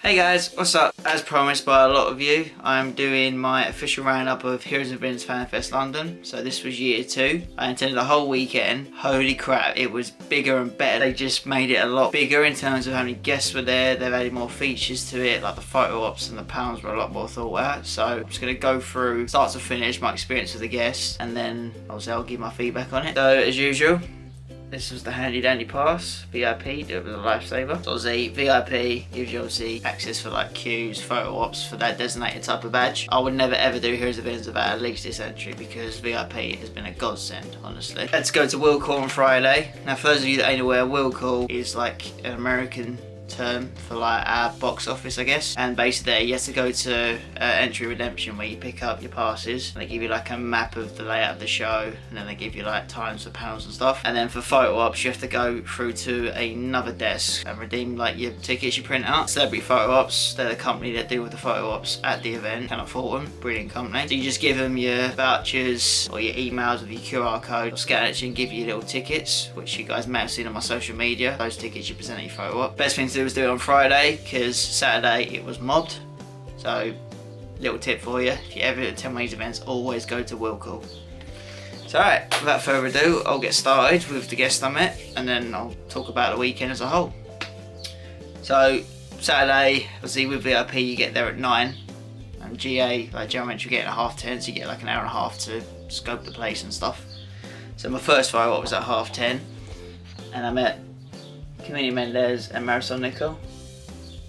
Hey guys, what's up? As promised by a lot of you, I'm doing my official roundup of Heroes and Villains Fan Fest London. So this was year 2. I attended the whole weekend. Holy crap, it was bigger and better. They just made it a lot bigger in terms of how many guests were there. They've added more features to it, like the photo ops and the panels were a lot more thought out. So I'm just going to go through start to finish my experience with the guests, and then obviously I'll give my feedback on it. So as usual, this was the handy dandy pass, VIP, it was a lifesaver. So obviously VIP gives you obviously access for like queues, photo ops for that designated type of badge. I would never ever do Heroes of Villains without at least this entry because VIP has been a godsend, honestly. Let's go to Will Call on Friday. Now for those of you that ain't aware, Will Call is like an American term for like our box office, I guess, and basically there you have to go to entry redemption where you pick up your passes and they give you like a map of the layout of the show, and then they give you like times for panels and stuff, and then for photo ops you have to go through to another desk and redeem like your tickets you print out. Celebrity Photo Ops, they're the company that deal with the photo ops at the event. Cannot fault them, brilliant company. So you just give them your vouchers or your emails with your QR code, or scan it and give you little tickets, which you guys may have seen on my social media. Those tickets you present at your photo op. Best thing to do was do it on Friday because Saturday it was mobbed. So little tip for you, if you ever attend one of these events, always go to Will Call. So alright, without further ado, I'll get started with the guests I met and then I'll talk about the weekend as a whole. So Saturday, obviously with VIP you get there at 9, and GA, like general entry, you get at 10:30, so you get like an hour and a half to scope the place and stuff. So my first photo op was at 10:30 and I met Camille Mendez and Marisol Nicole.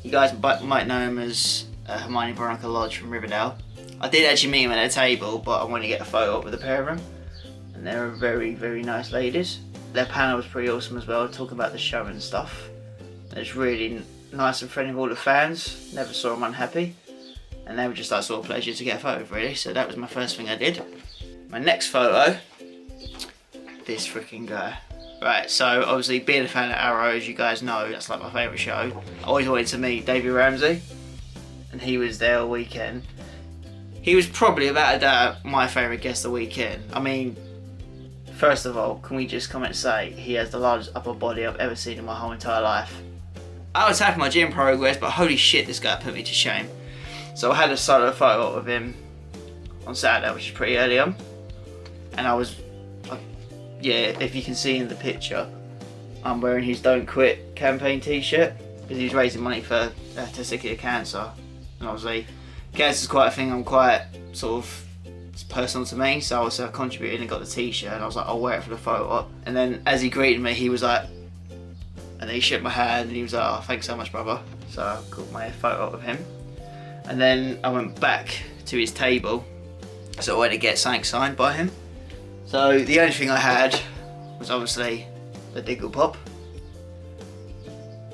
You guys might know him as Hermione Veronica Lodge from Riverdale. I did actually meet him at a table, but I wanted to get a photo up with the pair of them, and they're very, very nice ladies. Their panel was pretty awesome as well, talking about the show and stuff. It's really nice and friendly with all the fans. Never saw them unhappy, and they were just like sort of pleasure to get a photo with, really. So that was my first thing I did. My next photo, this freaking guy. Right, so obviously being a fan of Arrow, as you guys know, that's like my favourite show. I always wanted to meet David Ramsey, and he was there all weekend. He was probably without a doubt my favourite guest of the weekend. I mean, first of all, can we just come and say he has the largest upper body I've ever seen in my whole entire life. I was happy with my gym progress, but holy shit, this guy put me to shame. So I had a solo photo of him on Saturday, which is pretty early on, and I was, yeah, if you can see in the picture, I'm wearing his Don't Quit campaign t-shirt because he's raising money for testicular cancer, and obviously cancer is quite a thing I'm quite sort of, it's personal to me, so I contributed and got the t-shirt, and I was like, I'll wear it for the photo op. And then as he greeted me, he was like, and then he shook my hand and he was like, oh, thanks so much, brother. So I got my photo op with him, and then I went back to his table so I went to get something signed by him. So the only thing I had was obviously the Diggle Pop.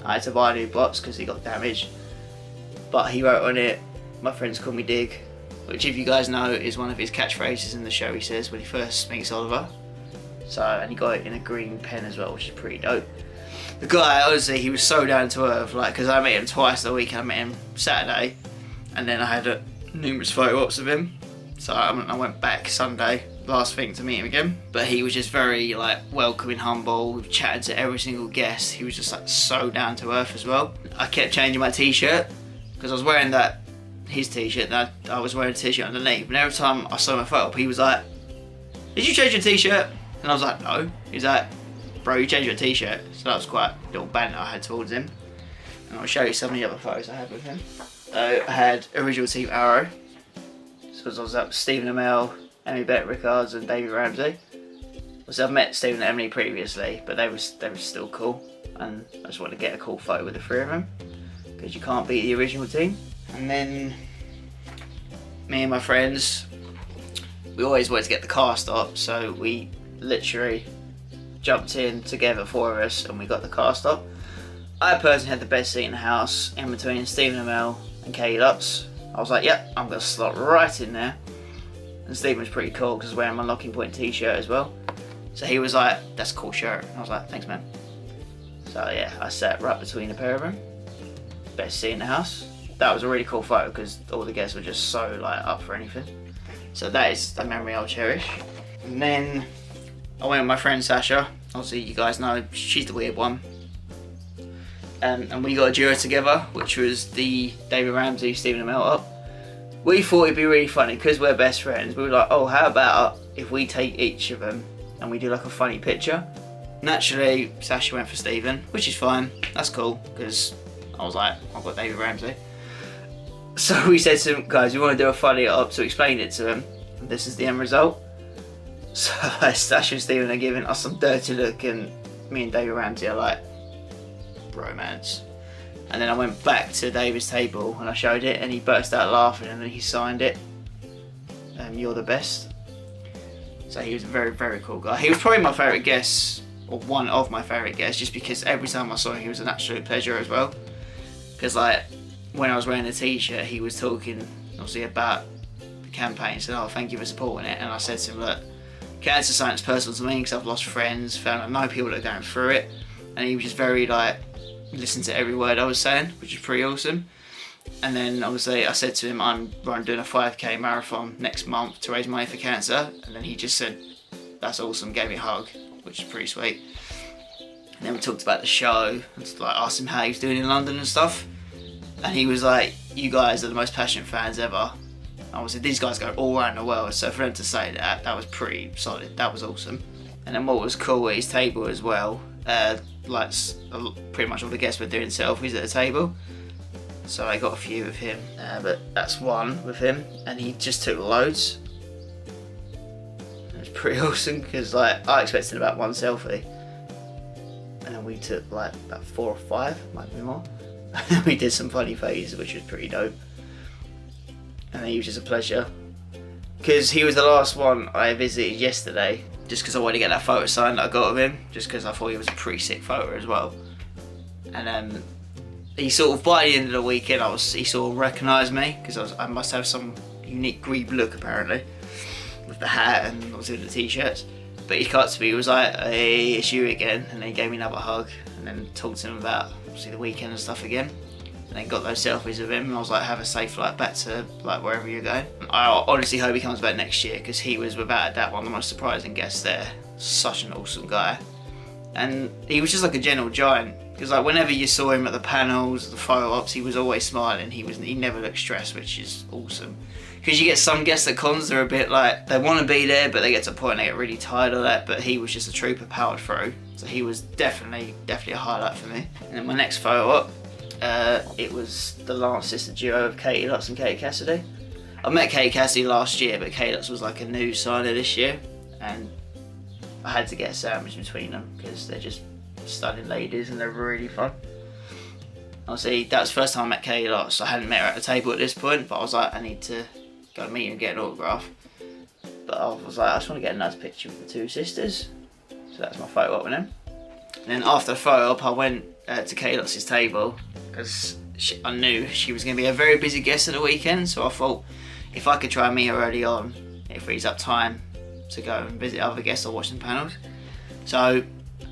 I had to buy a new box because he got damaged, but he wrote on it, "My friends call me Dig," which, if you guys know, is one of his catchphrases in the show. He says when he first meets Oliver. So, and he got it in a green pen as well, which is pretty dope. The guy, honestly, he was so down to earth, like, because I met him twice the weekend. I met him Saturday, and then I had numerous photo ops of him. So I went back Sunday, last thing, to meet him again. But he was just very like welcoming, humble. We've chatted to every single guest. He was just like so down to earth as well. I kept changing my t-shirt because I was wearing his t-shirt, and I was wearing a t-shirt underneath. And every time I saw my photo up, he was like, "Did you change your t-shirt?" And I was like, "No." He's like, "Bro, you changed your t-shirt." So that was quite a little banter I had towards him. And I'll show you some of the other photos I had with him. I had original Team Arrow. So I was up with Stephen Amell, Emily Bennett Rickards and David Ramsey. So I've met Stephen and Emily previously, but they were still cool, and I just wanted to get a cool photo with the three of them because you can't beat the original team. And then me and my friends, we always wanted to get the car stop, so we literally jumped in together, 4 of us, and we got the car stop. I personally had the best seat in the house, in between Stephen Amell and Katie Lutz. I was like, yep, I'm going to slot right in there. And Stephen was pretty cool because he was wearing my Locking Point t-shirt as well. So he was like, "That's a cool shirt." And I was like, "Thanks, man." So yeah, I sat right between the pair of them. Best seat in the house. That was a really cool photo because all the guests were just so like up for anything. So that is a memory I'll cherish. And then I went with my friend Sasha. Obviously you guys know she's the weird one. and we got a duo together, which was the David Ramsey, Stephen Amell up. We thought it'd be really funny because we're best friends. We were like, oh, how about if we take each of them and we do like a funny picture? Naturally, Sasha went for Stephen, which is fine. That's cool because I was like, I've got David Ramsey. So we said to him, guys, we want to do a funny up, so explained it to him. And this is the end result. So Sasha and Stephen are giving us some dirty look, and me and David Ramsey are like, romance. And then I went back to David's table and I showed it, and he burst out laughing, and then he signed it. You're the best. So he was a very, very cool guy. He was probably my favourite guest, or one of my favourite guests, just because every time I saw him, he was an absolute pleasure as well. Because like when I was wearing the t-shirt, he was talking obviously about the campaign. He said, oh, thank you for supporting it. And I said to him, look, cancer science is personal to me because I've lost friends, found I know people that are going through it. And he was just very like, listened to every word I was saying, which is pretty awesome. And then obviously I said to him, I'm doing a 5k marathon next month to raise money for cancer. And then he just said, that's awesome, gave me a hug, which is pretty sweet. And then we talked about the show, and like asked him how he was doing in London and stuff. And he was like, you guys are the most passionate fans ever. Obviously these guys go all around the world, so for them to say that, that was pretty solid, that was awesome. And then what was cool at his table as well, like pretty much all the guests were doing selfies at the table. So I got a few of him, but that's one with him, and he just took loads. It was pretty awesome because like I expected about one selfie, and then we took like about 4 or 5, might be more. And then we did some funny faces, which was pretty dope. And then he was just a pleasure because he was the last one I visited yesterday, just because I wanted to get that photo signed that I got of him, just because I thought he was a pretty sick photo as well. And he sort of, by the end of the weekend, he sort of recognised me because I must have some unique Greeb look apparently, with the hat and obviously the t-shirts. But he cut to me, he was like, hey, it's you again, and then he gave me another hug, and then talked to him about obviously the weekend and stuff again. And then got those selfies of him, and I was like, have a safe flight back to like wherever you're going. I honestly hope he comes back next year because he was without a doubt one of the most surprising guests there. Such an awesome guy. And he was just like a gentle giant because like whenever you saw him at the panels, the photo ops, he was always smiling. He never looked stressed, which is awesome. Because you get some guests at cons, they're a bit like, they want to be there, but they get to a point and they get really tired of that. But he was just a trooper, powered through. So he was definitely a highlight for me. And then my next photo op, it was the last sister duo of Katie Lutz and Katie Cassidy. I met Katie Cassidy last year, but Katie Lutz was like a new signer this year, and I had to get a sandwich between them because they're just stunning ladies and they're really fun. Obviously, that was the first time I met Katie Lutz. I hadn't met her at the table at this point, but I was like, I need to go meet her and get an autograph. But I was like, I just want to get a nice picture with the two sisters. So that's my photo op with them. And then after the photo op, I went to Katie Lutz's table because I knew she was going to be a very busy guest of the weekend. So I thought if I could try and meet her early on, it frees up time to go and visit other guests or watch some panels. So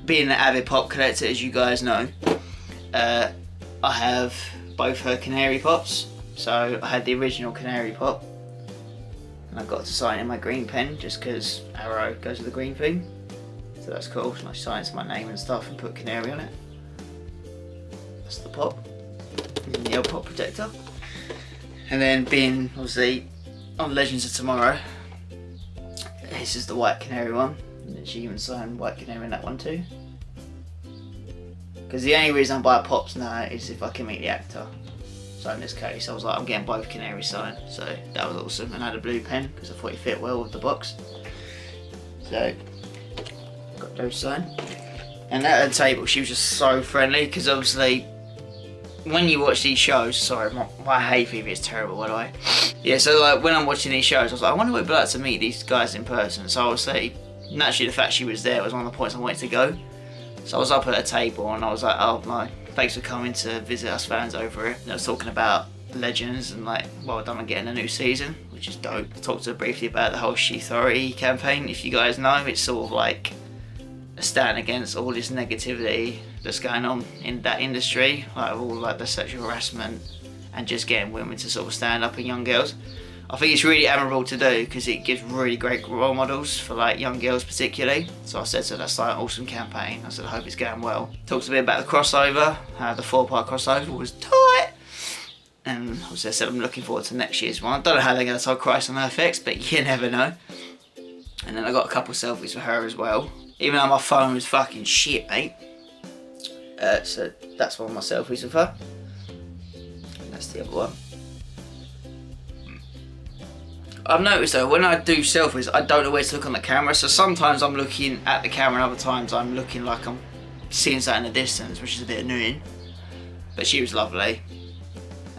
being an avid pop collector, as you guys know, I have both her canary pops. So I had the original canary pop, and I got to sign in my green pen just because Arrow goes with the green theme. So that's cool. So I signed my name and stuff and put canary on it. That's the pop. And the other pop protector. And then being obviously on Legends of Tomorrow, this is the white canary one. And then she even signed white canary in that one too. Because the only reason I buy pops now is if I can meet the actor. So in this case, I was like, I'm getting both canary signed. So that was awesome. And I had a blue pen because I thought it fit well with the box. So got those signed. And at the table, she was just so friendly because obviously when you watch these shows, sorry, my hay fever is terrible, by the way. Yeah, so like when I'm watching these shows, I was like, I wonder what it'd be like to meet these guys in person. So I would say, naturally the fact she was there was one of the points I wanted to go. So I was up at a table and I was like, oh my, thanks for coming to visit us fans over here. And I was talking about Legends and like, well done on getting a new season, which is dope. I talked to her briefly about the whole She Authority campaign. If you guys know, it's sort of like a stand against all this negativity that's going on in that industry, like all like the sexual harassment and just getting women to sort of stand up and young girls. I think it's really admirable to do because it gives really great role models for like young girls particularly. So I said, so that's like an awesome campaign. I said, I hope it's going well. Talked a bit about the crossover, how the 4-part crossover was tight. And obviously I said I'm looking forward to next year's one. I don't know how they're going to tell Christ on FX, but you never know. And then I got a couple selfies for her as well. Even though my phone was fucking shit, mate. So that's one of my selfies with her. And that's the other one. I've noticed though, when I do selfies, I don't know where to look on the camera. So sometimes I'm looking at the camera and other times I'm looking like I'm seeing something in the distance, which is a bit annoying. But she was lovely.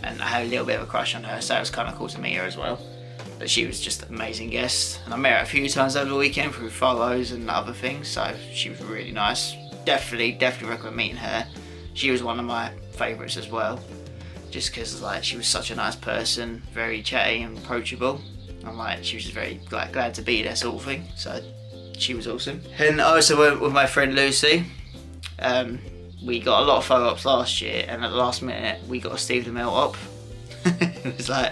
And I had a little bit of a crush on her, so it was kind of cool to meet her as well. But she was just an amazing guest. And I met her a few times over the weekend through photos and other things, so she was really nice. Definitely recommend meeting her. She was one of my favourites as well. Just because like she was such a nice person, very chatty and approachable. And like she was just very like glad to be there sort of thing. So she was awesome. And I also went with my friend Lucy. We got a lot of photo ops last year, and at the last minute we got a Steve the Melt op. It was like,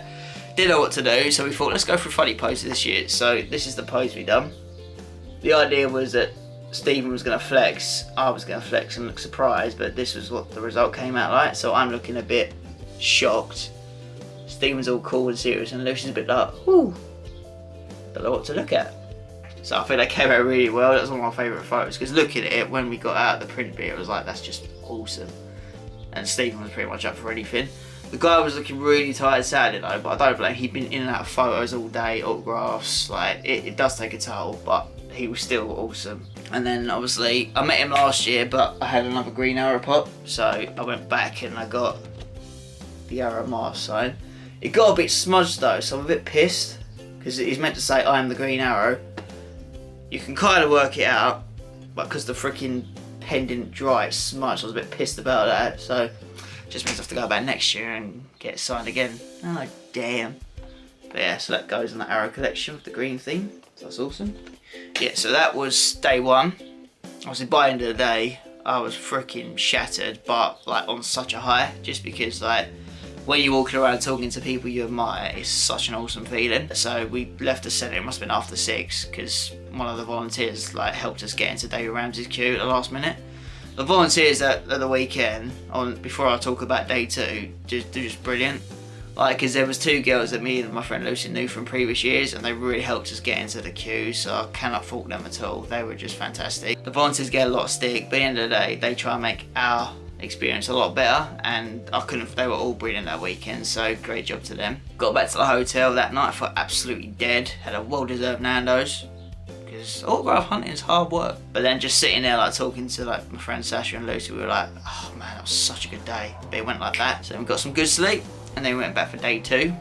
didn't know what to do, so we thought let's go for a funny pose this year. So this is the pose we done. The idea was that Stephen was going to flex, I was going to flex and look surprised, but this was what the result came out like. So I'm looking a bit shocked. Stephen's all cool and serious, and Lucy's a bit like, whoo, don't know what to look at. So I think that came out really well. That was one of my favourite photos, because looking at it when we got out of the print bit, it was like, that's just awesome. And Stephen was pretty much up for anything. The guy was looking really tired Saturday though, but I don't blame him. He'd been in and out of photos all day, autographs, like it does take a toll, but he was still awesome. And then obviously I met him last year, but I had another green arrow pop, so I went back and I got the arrow Mars sign. It got a bit smudged though, so I'm a bit pissed, because he's meant to say I am the green arrow. You can kind of work it out, but because the freaking pen didn't dry, it's smudged. I was a bit pissed about that, so just means I have to go back next year and get it signed again. Oh damn. But yeah, so that goes in the arrow collection with the green theme, so that's awesome. Yeah, so that was day one. Obviously by the end of the day, I was freaking shattered, but like on such a high, just because like when you're walking around talking to people you admire, it's such an awesome feeling. So we left the centre, it must have been after 6, because one of the volunteers like helped us get into David Ramsey's queue at the last minute. The volunteers at the weekend, before I talk about day 2, they're just brilliant. Like, because there was 2 girls that me and my friend Lucy knew from previous years, and they really helped us get into the queue, so I cannot fault them at all. They were just fantastic. The volunteers get a lot of stick, but at the end of the day, they try and make our experience a lot better, and they were all brilliant that weekend, so great job to them. Got back to the hotel that night, I felt absolutely dead. Had a well-deserved Nando's, because autograph hunting is hard work. But then just sitting there like talking to like my friend Sasha and Lucy, we were like, oh man, that was such a good day. But it went like that. So we got some good sleep, and then we went back for day 2.